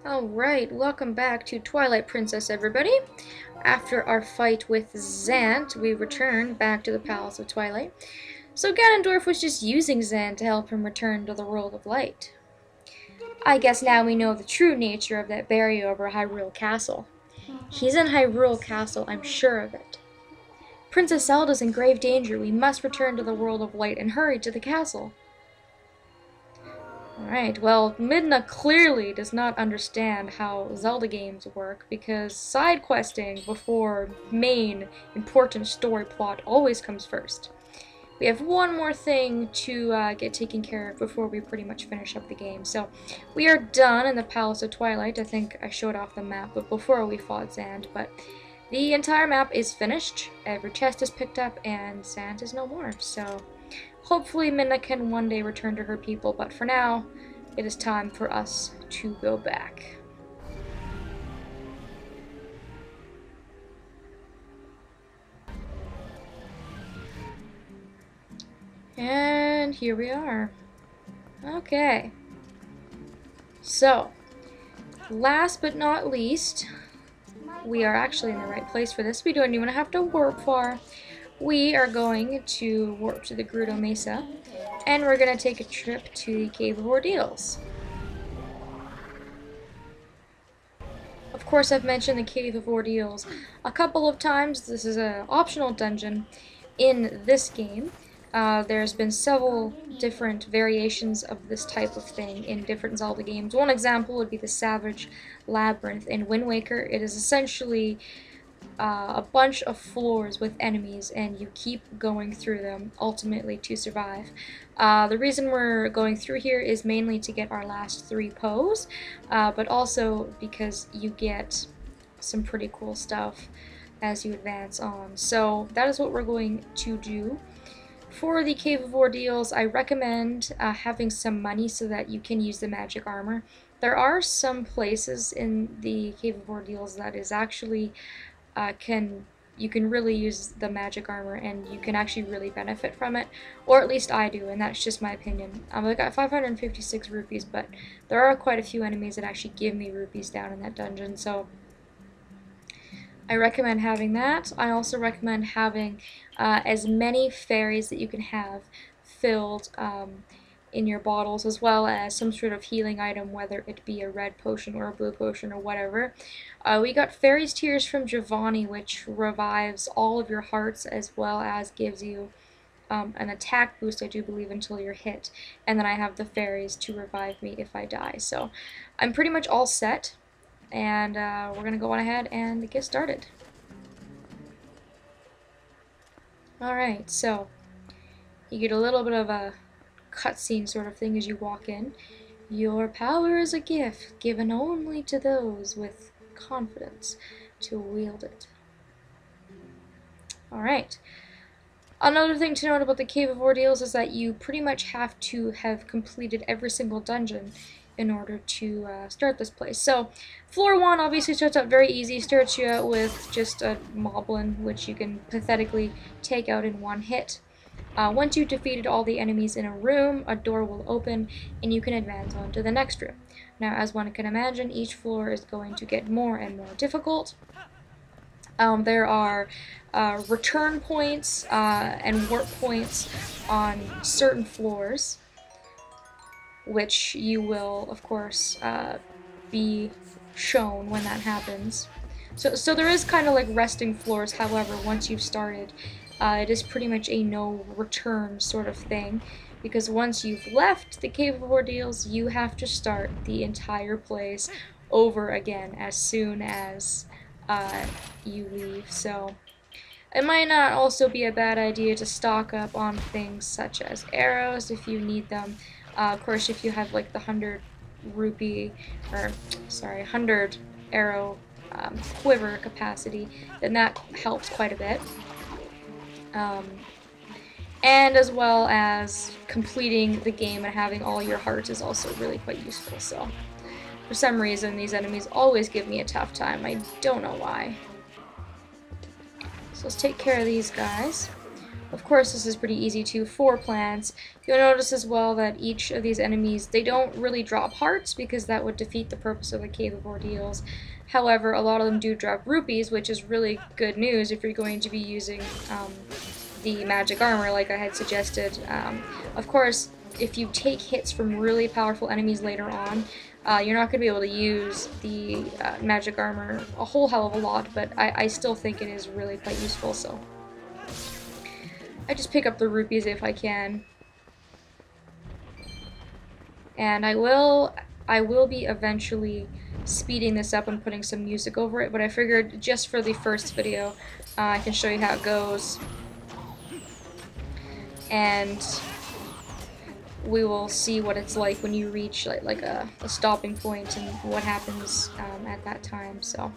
Alright, welcome back to Twilight Princess, everybody. After our fight with Zant, we returned back to the Palace of Twilight. So Ganondorf was just using Zant to help him return to the world of light. I guess now we know the true nature of that barrier over Hyrule Castle. He's in Hyrule Castle, I'm sure of it. Princess Zelda's in grave danger. We must return to the world of light and hurry to the castle. Alright, well, Midna clearly does not understand how Zelda games work, because side questing before main important story plot always comes first. We have one more thing to get taken care of before we pretty much finish up the game. So, we are done in the Palace of Twilight. I think I showed off the map but before we fought Zant, but the entire map is finished, every chest is picked up, and Zant is no more, so hopefully Midna can one day return to her people, but for now, it is time for us to go back. And here we are. Okay. So, last but not least, we are actually in the right place for this. We don't even have to warp far. We are going to warp to the Gerudo Mesa, and we're going to take a trip to the Cave of Ordeals. Of course, I've mentioned the Cave of Ordeals a couple of times. This is an optional dungeon in this game. There's been several different variations of this type of thing in different Zelda games. One example would be the Savage Labyrinth in Wind Waker. It is essentially a bunch of floors with enemies, and you keep going through them, ultimately to survive. The reason we're going through here is mainly to get our last 3 Poes, but also because you get some pretty cool stuff as you advance on. So that is what we're going to do. For the Cave of Ordeals, I recommend having some money so that you can use the magic armor. There are some places in the Cave of Ordeals that is actually you can really use the magic armor, and you can actually really benefit from it, or at least I do, and that's just my opinion. I got 556 rupees, but there are quite a few enemies that actually give me rupees down in that dungeon, so I recommend having that. I also recommend having as many fairies that you can have filled in your bottles, as well as some sort of healing item, whether it be a red potion or a blue potion or whatever. We got Fairy's Tears from Giovanni, which revives all of your hearts, as well as gives you an attack boost, I do believe, until you're hit. And then I have the fairies to revive me if I die. So I'm pretty much all set, and we're going to go on ahead and get started. Alright, so you get a little bit of a cutscene sort of thing as you walk in. Your power is a gift given only to those with confidence to wield it. Alright. Another thing to note about the Cave of Ordeals is that you pretty much have to have completed every single dungeon in order to start this place. So, floor 1 obviously starts out very easy. Starts you out with just a moblin, which you can pathetically take out in one hit. Once you've defeated all the enemies in a room, a door will open, and you can advance on to the next room. Now, as one can imagine, each floor is going to get more and more difficult. There are return points and warp points on certain floors, which you will, of course, be shown when that happens. So there is kind of like resting floors, however, once you've started, it is pretty much a no return sort of thing, because once you've left the Cave of Ordeals, you have to start the entire place over again as soon as you leave. So it might not also be a bad idea to stock up on things such as arrows if you need them. Of course, if you have like the 100 arrow quiver capacity, then that helps quite a bit. And as well as completing the game and having all your hearts is also really quite useful. So for some reason, these enemies always give me a tough time. I don't know why. So let's take care of these guys. Of course, this is pretty easy too for plants. You'll notice as well that each of these enemies, they don't really drop hearts because that would defeat the purpose of the Cave of Ordeals. However, a lot of them do drop rupees, which is really good news if you're going to be using the magic armor like I had suggested. Of course, if you take hits from really powerful enemies later on, you're not going to be able to use the magic armor a whole hell of a lot, but I still think it is really quite useful, so I just pick up the rupees if I can. And I will be eventually speeding this up and putting some music over it, but I figured just for the first video, I can show you how it goes. And we will see what it's like when you reach like a stopping point and what happens at that time, so.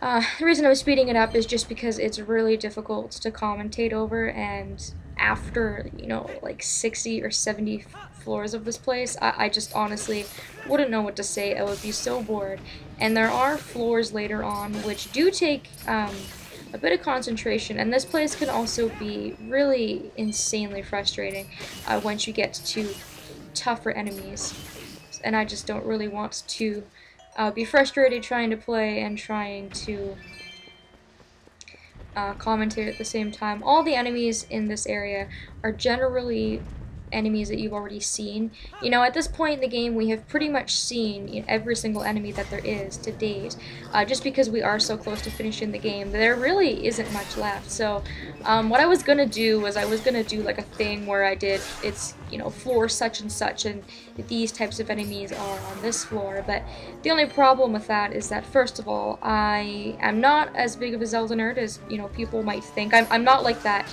The reason I was speeding it up is just because it's really difficult to commentate over, and after, you know, like 60 or 70 floors of this place, I just honestly wouldn't know what to say. I would be so bored. And there are floors later on which do take a bit of concentration, and this place can also be really insanely frustrating once you get to tougher enemies. And I just don't really want to be frustrated trying to play and trying to commentate at the same time. All the enemies in this area are generally enemies that you've already seen. You know, at this point in the game, we have pretty much seen every single enemy that there is to date. Just because we are so close to finishing the game, there really isn't much left. So, what I was gonna do was I was gonna do like a thing where I did, it's, you know, floor such and such, and these types of enemies are on this floor. But the only problem with that is that, first of all, I am not as big of a Zelda nerd as, you know, people might think. I'm not like that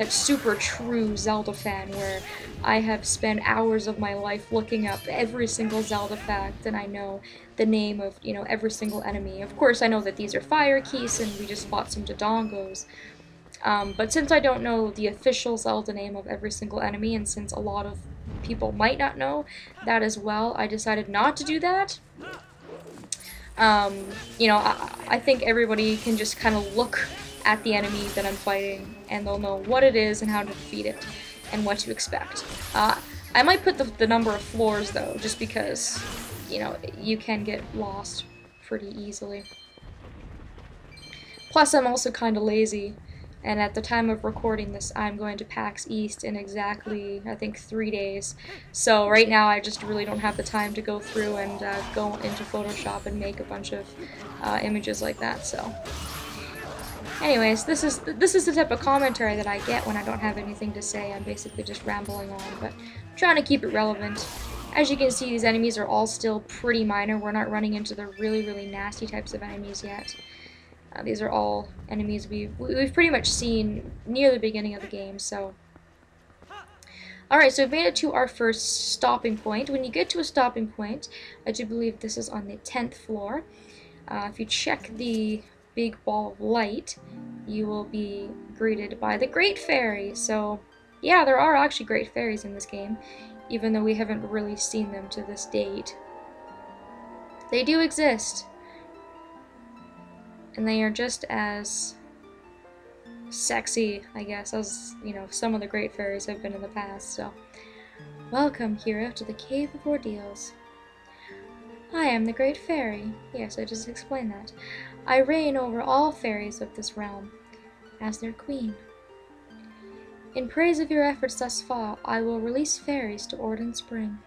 super true Zelda fan where I have spent hours of my life looking up every single Zelda fact, and I know the name of, you know, every single enemy. Of course, I know that these are fire keys and we just fought some Dodongos. But since I don't know the official Zelda name of every single enemy, and since a lot of people might not know that as well, I decided not to do that. You know, I think everybody can just kind of look at the enemy that I'm fighting, and they'll know what it is and how to defeat it, and what to expect. I might put the number of floors, though, just because, you know, you can get lost pretty easily. Plus, I'm also kind of lazy, and at the time of recording this, I'm going to PAX East in exactly, I think, 3 days. So right now, I just really don't have the time to go through and go into Photoshop and make a bunch of images like that, so. Anyways, this is the type of commentary that I get when I don't have anything to say. I'm basically just rambling on, but I'm trying to keep it relevant. As you can see, these enemies are all still pretty minor. We're not running into the really, really nasty types of enemies yet. These are all enemies we've pretty much seen near the beginning of the game, so. Alright, so we've made it to our first stopping point. When you get to a stopping point, I do believe this is on the 10th floor. If you check the big ball of light, you will be greeted by the Great Fairy. So, yeah, there are actually Great Fairies in this game, even though we haven't really seen them to this date. They do exist, and they are just as sexy, I guess, as, you know, some of the Great Fairies have been in the past, so. Welcome, hero, to the Cave of Ordeals. I am the Great Fairy. Yes, I just explained that. I reign over all fairies of this realm, as their queen. In praise of your efforts thus far, I will release fairies to Orden Spring.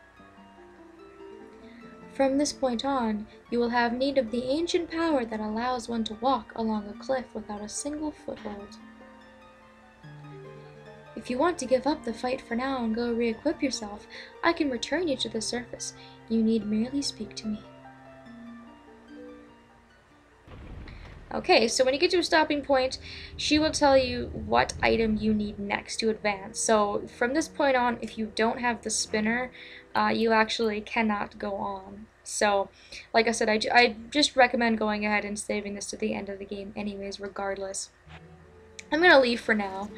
From this point on, you will have need of the ancient power that allows one to walk along a cliff without a single foothold. If you want to give up the fight for now and go re-equip yourself, I can return you to the surface. You need merely speak to me. Okay, so when you get to a stopping point, she will tell you what item you need next to advance. So from this point on, if you don't have the spinner, you actually cannot go on. So, like I said, I just recommend going ahead and saving this to the end of the game anyways, regardless. I'm going to leave for now.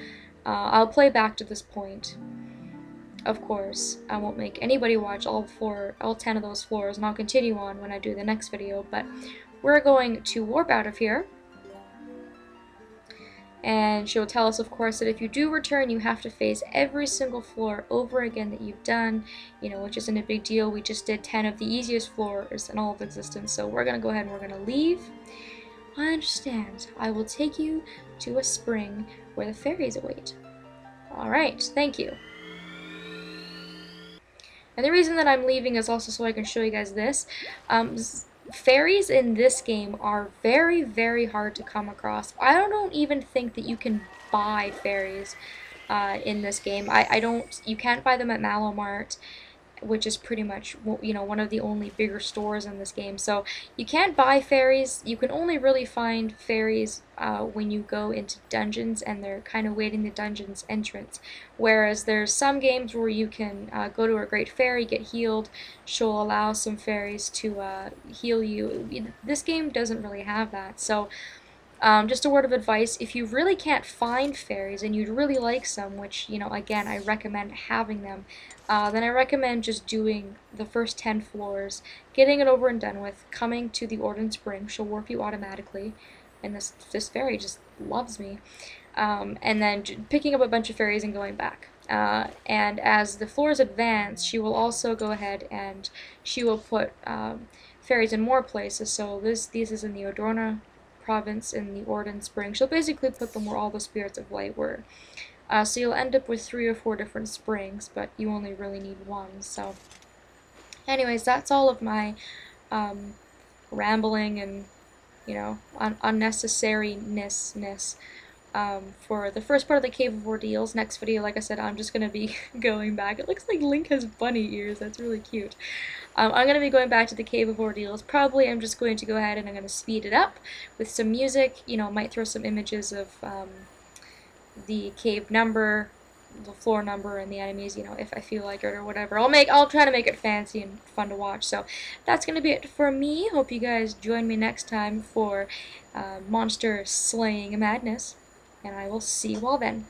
I'll play back to this point. Of course, I won't make anybody watch all 10 of those floors, and I'll continue on when I do the next video, but we're going to warp out of here, And she'll tell us, of course, that if you do return, you have to face every single floor over again that you've done, you know, which isn't a big deal. We just did 10 of the easiest floors in all of existence, so we're gonna go ahead and we're gonna leave. I understand. I will take you to a spring where the fairies await. Alright, thank you. And the reason that I'm leaving is also so I can show you guys this. Fairies in this game are very, very hard to come across. I don't even think that you can buy fairies in this game. You can't buy them at Mallow Mart, which is pretty much, you know, one of the only bigger stores in this game. So you can't buy fairies. You can only really find fairies when you go into dungeons, and they're kind of waiting the dungeon's entrance. Whereas there's some games where you can go to a great fairy, get healed. She'll allow some fairies to heal you. This game doesn't really have that. So just a word of advice, if you really can't find fairies and you'd really like some, which, you know, again, I recommend having them, then I recommend just doing the first 10 floors, getting it over and done with, coming to the Ordeals Spring. She'll warp you automatically, and this fairy just loves me. And then picking up a bunch of fairies and going back. And as the floors advance, she will also go ahead and she will put fairies in more places. So this is in the Odorna province in the Ordeals Spring. She'll basically put them where all the spirits of light were. So you'll end up with 3 or 4 different springs, but you only really need one. So anyways, that's all of my rambling and, you know, unnecessariness for the first part of the Cave of Ordeals. Next video, like I said, I'm just going to be going back. It looks like Link has bunny ears. That's really cute. I'm going to be going back to the Cave of Ordeals. Probably I'm just going to go ahead and I'm going to speed it up with some music. You know, might throw some images of the cave number, the floor number, and the enemies, you know, if I feel like it or whatever. I'll try to make it fancy and fun to watch. So that's going to be it for me. Hope you guys join me next time for monster slaying madness, and I will see you all then.